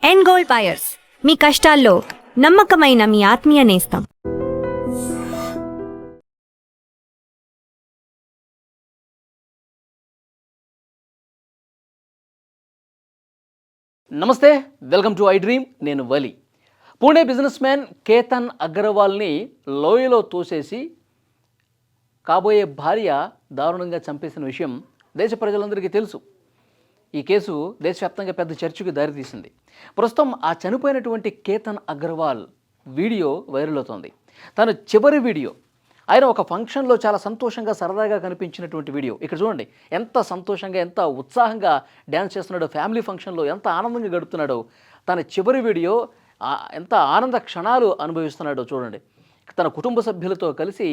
End gold buyers, మీ కష్టాల్లో నమ్మకమైన మీ ఆత్మీయ నేస్తం. నమస్తే, వెల్కమ్ టు ఐ డ్రీమ్. నేను వలి. పూణే బిజినెస్ మ్యాన్ కేతన్ అగర్వాల్ని లోయలో తోసేసి కాబోయే భార్య దారుణంగా చంపేసిన విషయం దేశ ప్రజలందరికీ తెలుసు. ఈ కేసు దేశవ్యాప్తంగా పెద్ద చర్చకు దారితీసింది. ప్రస్తుతం ఆ చనిపోయినటువంటి కేతన్ అగర్వాల్ వీడియో వైరల్ అవుతోంది. తను చివరి వీడియో, ఆయన ఒక ఫంక్షన్లో చాలా సంతోషంగా సరదాగా కనిపించినటువంటి వీడియో. ఇక్కడ చూడండి, ఎంత సంతోషంగా ఎంత ఉత్సాహంగా డ్యాన్స్ చేస్తున్నాడో, ఫ్యామిలీ ఫంక్షన్లో ఎంత ఆనందంగా గడుపుతున్నాడో. తన చివరి వీడియో ఎంత ఆనంద క్షణాలు అనుభవిస్తున్నాడో చూడండి. తన కుటుంబ సభ్యులతో కలిసి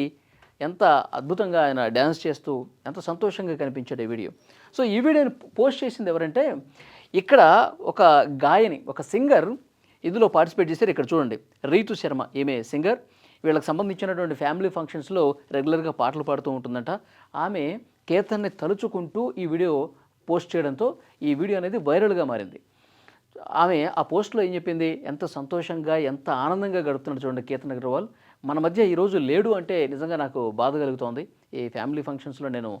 ఎంత అద్భుతంగా ఆయన డ్యాన్స్ చేస్తూ ఎంత సంతోషంగా కనిపించాడు ఈ వీడియో. సో ఈ వీడియోని పోస్ట్ చేసింది ఎవరంటే, ఇక్కడ ఒక గాయని, ఒక సింగర్ ఇందులో పార్టిసిపేట్ చేశారు. ఇక్కడ చూడండి, రీతు శర్మ, ఈమె సింగర్. వీళ్ళకి సంబంధించినటువంటి ఫ్యామిలీ ఫంక్షన్స్లో రెగ్యులర్గా పాటలు పాడుతూ ఉంటుందంట. ఆమె కేతన్ని తలుచుకుంటూ ఈ వీడియో పోస్ట్ చేయడంతో ఈ వీడియో అనేది వైరల్గా మారింది. ఆమె ఆ పోస్ట్లో ఏం చెప్పింది, ఎంత సంతోషంగా ఎంత ఆనందంగా గడుపుతున్నాడు చూడండి కేతన్ అగర్వాల్. మన మధ్య ఈరోజు లేడు అంటే నిజంగా నాకు బాధ కలుగుతోంది. ఈ ఫ్యామిలీ ఫంక్షన్స్లో నేను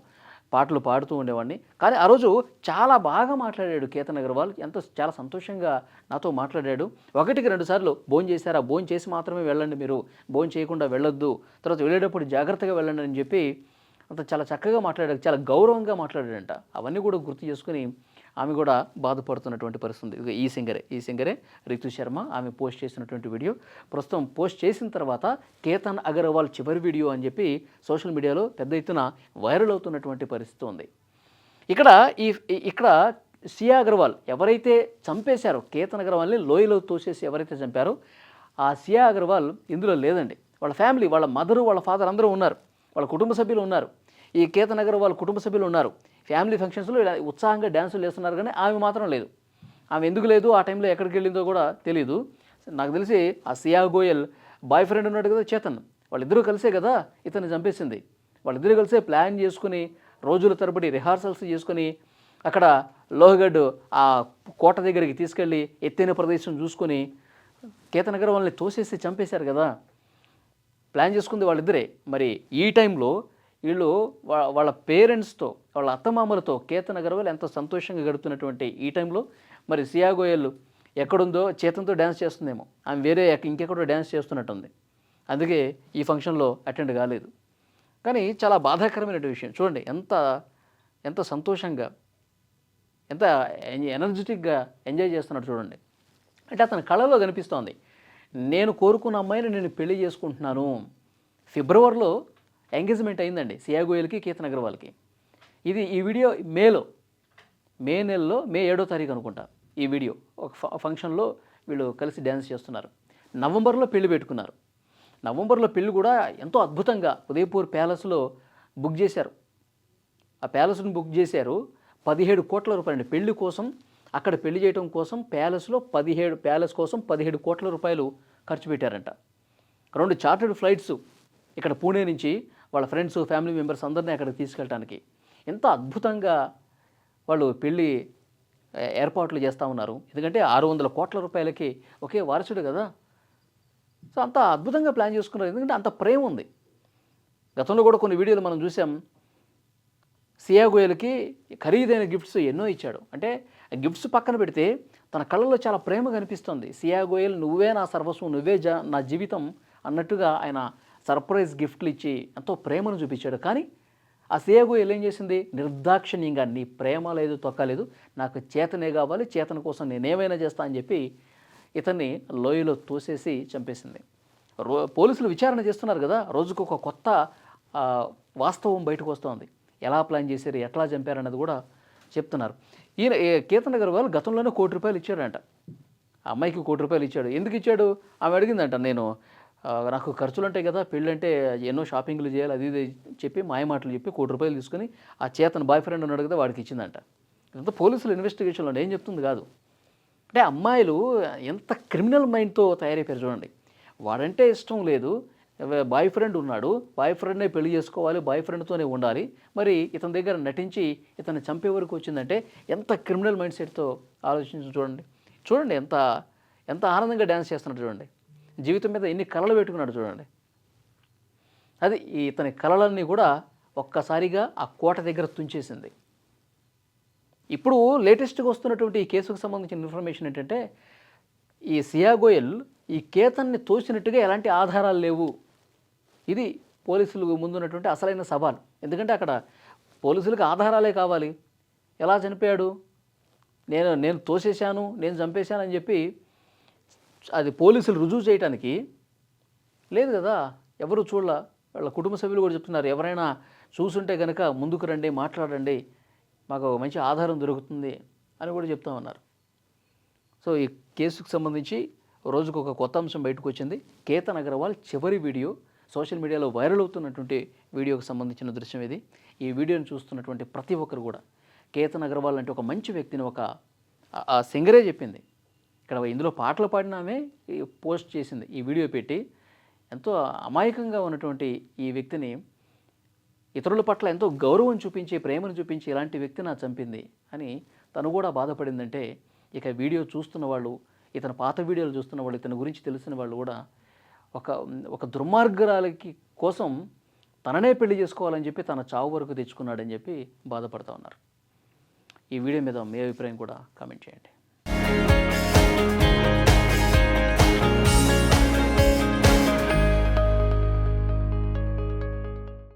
పాటలు పాడుతూ ఉండేవాడిని, కానీ ఆ రోజు చాలా బాగా మాట్లాడాడు కేతన్ అగర్వాల్. చాలా సంతోషంగా నాతో మాట్లాడాడు. ఒకటికి 2 సార్లు భోజనం చేశారా, భోజనం చేసి మాత్రమే వెళ్ళండి, మీరు భోజనం చేయకుండా వెళ్ళొద్దు, తర్వాత వెళ్ళేటప్పుడు జాగ్రత్తగా వెళ్ళండి అని చెప్పి అంత చాలా చక్కగా మాట్లాడాడు, చాలా గౌరవంగా మాట్లాడాడంట. అవన్నీ కూడా గుర్తు చేసుకుని ఆమె కూడా బాధపడుతున్నటువంటి పరిస్థితి. ఈ సింగరే రితు శర్మ. ఆమె పోస్ట్ చేసినటువంటి వీడియో ప్రస్తుతం పోస్ట్ చేసిన తర్వాత కేతన్ అగర్వాల్ చివరి వీడియో అని చెప్పి సోషల్ మీడియాలో పెద్ద ఎత్తున వైరల్ అవుతున్నటువంటి పరిస్థితి ఉంది. ఇక్కడ సియా అగర్వాల్ ఎవరైతే చంపేశారో, కేతన్ అగర్వాల్ని లోయలో తోసేసి ఎవరైతే చంపారో ఆ సియా అగర్వాల్ ఇందులో లేదండి. వాళ్ళ ఫ్యామిలీ, వాళ్ళ మదరు, వాళ్ళ ఫాదర్ అందరూ ఉన్నారు, వాళ్ళ కుటుంబ సభ్యులు ఉన్నారు. ఈ కేతన్ అగర్వాల్ కుటుంబ సభ్యులు ఉన్నారు. ఫ్యామిలీ ఫంక్షన్స్లో ఇలా ఉత్సాహంగా డ్యాన్సులు వేస్తున్నారు, కానీ ఆమె మాత్రం లేదు. ఆమె ఎందుకు లేదు, ఆ టైంలో ఎక్కడికి వెళ్ళిందో కూడా తెలియదు. నాకు తెలిసి ఆ సియా గోయల్ బాయ్ ఫ్రెండ్ ఉన్నాడు కదా చేతన్, వాళ్ళిద్దరూ కలిసే కదా ఇతన్ని చంపేసింది. వాళ్ళిద్దరూ కలిసే ప్లాన్ చేసుకుని రోజుల తరబడి రిహార్సల్స్ చేసుకుని అక్కడ లోహగఢ్ ఆ కోట దగ్గరికి తీసుకెళ్ళి ఎత్తైన ప్రదేశం చూసుకొని కేతన్ అగర్వాల్ని తోసేసి చంపేశారు కదా. ప్లాన్ చేసుకుంది వాళ్ళిద్దరే. మరి ఈ టైంలో వీళ్ళు వాళ్ళ పేరెంట్స్తో, వాళ్ళ అత్తమామలతో కేతన్ అగర్వాల్ ఎంతో సంతోషంగా గడుపుతున్నటువంటి ఈ టైంలో మరి సియా గోయల్ ఎక్కడుందో చేతన్తో డ్యాన్స్ చేస్తుందేమో, ఆమె వేరే ఇంకెక్కడో డ్యాన్స్ చేస్తున్నట్టుంది. అందుకే ఈ ఫంక్షన్లో అటెండ్ కాలేదు. కానీ చాలా బాధాకరమైన విషయం చూడండి, ఎంత సంతోషంగా ఎంత ఎనర్జెటిక్గా ఎంజాయ్ చేస్తున్నాడు చూడండి. అంటే అతని కళలో కనిపిస్తోంది, నేను కోరుకున్న అమ్మాయిని నేను పెళ్లి చేసుకుంటున్నాను. ఫిబ్రవరిలో ఎంగేజ్మెంట్ అయిందండి సియా గోయల్కి కేతన్ అగర్వాల్కి. ఈ వీడియో మే నెలలో మే 7వ తారీఖు అనుకుంటా. ఈ వీడియో ఒక ఫంక్షన్లో వీళ్ళు కలిసి డ్యాన్స్ చేస్తున్నారు. నవంబర్లో పెళ్లి పెట్టుకున్నారు. నవంబర్లో పెళ్లి కూడా ఎంతో అద్భుతంగా ఉదయపూర్ ప్యాలెస్లో బుక్ చేశారు. ఆ ప్యాలెస్ను బుక్ చేశారు. 17 కోట్ల రూపాయలు పెళ్లి కోసం, అక్కడ పెళ్లి చేయడం కోసం ప్యాలెస్ కోసం 17 కోట్ల రూపాయలు ఖర్చు పెట్టారంట. 2 చార్టర్డ్ ఫ్లైట్స్ ఇక్కడ పూణే నుంచి వాళ్ళ ఫ్రెండ్స్, ఫ్యామిలీ మెంబర్స్ అందరినీ అక్కడికి తీసుకెళ్ళడానికి ఎంత అద్భుతంగా వాళ్ళు పెళ్ళి ఏర్పాట్లు చేస్తూ ఉన్నారు. ఎందుకంటే 600 కోట్ల రూపాయలకి ఒకే వారసుడు కదా. సో అంత అద్భుతంగా ప్లాన్ చేసుకున్నారు, ఎందుకంటే అంత ప్రేమ ఉంది. గతంలో కూడా కొన్ని వీడియోలు మనం చూసాం. సియా గోయల్కి ఖరీదైన గిఫ్ట్స్ ఎన్నో ఇచ్చాడు. అంటే గిఫ్ట్స్ పక్కన పెడితే తన కళ్ళలో చాలా ప్రేమ కనిపిస్తుంది. సియా గోయల్ నువ్వే నా సర్వస్వం, నువ్వే నా జీవితం అన్నట్టుగా ఆయన సర్ప్రైజ్ గిఫ్ట్లు ఇచ్చి ఎంతో ప్రేమను చూపించాడు. కానీ ఆ సియా గోయల్ ఏం చేసింది, నిర్దాక్షిణ్యంగా నీ ప్రేమ లేదు, తొక్కలేదు, నాకు చేతనే కావాలి, చేతన కోసం నేనేమైనా చేస్తా అని చెప్పి ఇతన్ని లోయలో తోసేసి చంపేసింది. పోలీసులు విచారణ చేస్తున్నారు కదా, రోజుకు ఒక కొత్త వాస్తవం బయటకు వస్తుంది. ఎలా ప్లాన్ చేశారు, ఎట్లా చంపారన్నది కూడా చెప్తున్నారు. కేతన్ అగర్వాల్ గతంలోనే ₹1 కోటి ఇచ్చాడంట. ఆ అమ్మాయికి ₹1 కోటి ఇచ్చాడు. ఎందుకు ఇచ్చాడు, ఆమె అడిగిందంట. నాకు ఖర్చులు ఉంటాయి కదా, పెళ్ళంటే ఎన్నో షాపింగ్లు చేయాలి, అది ఇది చెప్పి మాయమాటలు చెప్పి ₹1 కోటి తీసుకుని ఆ చేతన్ బాయ్ ఫ్రెండ్ ఉన్నాడు కదా వాడికి ఇచ్చిందంట. ఇదంతా పోలీసులు ఇన్వెస్టిగేషన్లో ఏం చెప్తుంది కాదు. అంటే అమ్మాయిలు ఎంత క్రిమినల్ మైండ్తో తయారైపోయారు చూడండి. వాడంటే ఇష్టం లేదు, బాయ్ ఫ్రెండ్ ఉన్నాడు, బాయ్ ఫ్రెండ్నే పెళ్లి చేసుకోవాలి, బాయ్ ఫ్రెండ్తోనే ఉండాలి, మరి ఇతని దగ్గర నటించి ఇతన్ని చంపే వరకు వచ్చిందంటే ఎంత క్రిమినల్ మైండ్ సెట్తో ఆలోచించి చూడండి. చూడండి ఎంత ఎంత ఆనందంగా డ్యాన్స్ చేస్తున్నాడు చూడండి. జీవితం మీద ఎన్ని కలలు పెట్టుకున్నాడు చూడండి. అది ఇతని కలలన్నీ కూడా ఒక్కసారిగా ఆ కోట దగ్గర తుంచేసింది. ఇప్పుడు లేటెస్ట్గా వస్తున్నటువంటి ఈ కేసుకు సంబంధించిన ఇన్ఫర్మేషన్ ఏంటంటే, ఈ సియా గోయల్ ఈ కేతన్ని తోసినట్టుగా ఎలాంటి ఆధారాలు లేవు. ఇది పోలీసులు ముందున్నటువంటి అసలైన సవాల్. ఎందుకంటే అక్కడ పోలీసులకు ఆధారాలే కావాలి. ఎలా చనిపోయాడు, నేను తోసేశాను, నేను చంపేశాను అని చెప్పి అది పోలీసులు రుజువు చేయడానికి లేదు కదా. ఎవరు చూడాల. వాళ్ళ కుటుంబ సభ్యులు కూడా చెప్తున్నారు, ఎవరైనా చూసుంటే కనుక ముందుకు రండి, మాట్లాడండి, మాకు మంచి ఆధారం దొరుకుతుంది అని కూడా చెప్తా ఉన్నారు. సో ఈ కేసుకు సంబంధించి రోజుకు ఒక కొత్త అంశం బయటకు వచ్చింది. కేతన్ అగర్వాల్ చివరి వీడియో సోషల్ మీడియాలో వైరల్ అవుతున్నటువంటి వీడియోకి సంబంధించిన దృశ్యం ఇది. ఈ వీడియోని చూస్తున్నటువంటి ప్రతి ఒక్కరు కూడా కేతన్ అగర్వాల్ అంటే ఒక మంచి వ్యక్తిని ఆ సింగరే చెప్పింది. ఇక్కడ ఇందులో పాటలు పాడినామే పోస్ట్ చేసింది, ఈ వీడియో పెట్టి ఎంతో అమాయకంగా ఉన్నటువంటి ఈ వ్యక్తిని ఇతరుల పట్ల ఎంతో గౌరవం చూపించి, ప్రేమను చూపించి ఇలాంటి వ్యక్తి నా చంపింది అని తను కూడా బాధపడిందంటే, ఇక వీడియో చూస్తున్న వాళ్ళు, ఇతని పాత వీడియోలు చూస్తున్న వాళ్ళు, ఇతని గురించి తెలిసిన వాళ్ళు కూడా ఒక దుర్మార్గురాలకి కోసం తననే పెళ్లి చేసుకోవాలని చెప్పి తన చావు వరకు తెచ్చుకున్నాడని చెప్పి బాధపడుతూ ఉన్నారు. ఈ వీడియో మీద మీ అభిప్రాయం కూడా కామెంట్ చేయండి.